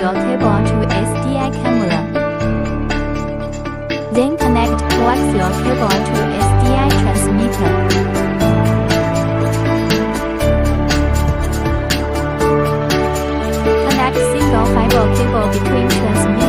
coaxial cable to SDI camera. Then connect coaxial cable to SDI transmitter. Connect single fiber cable between transmitter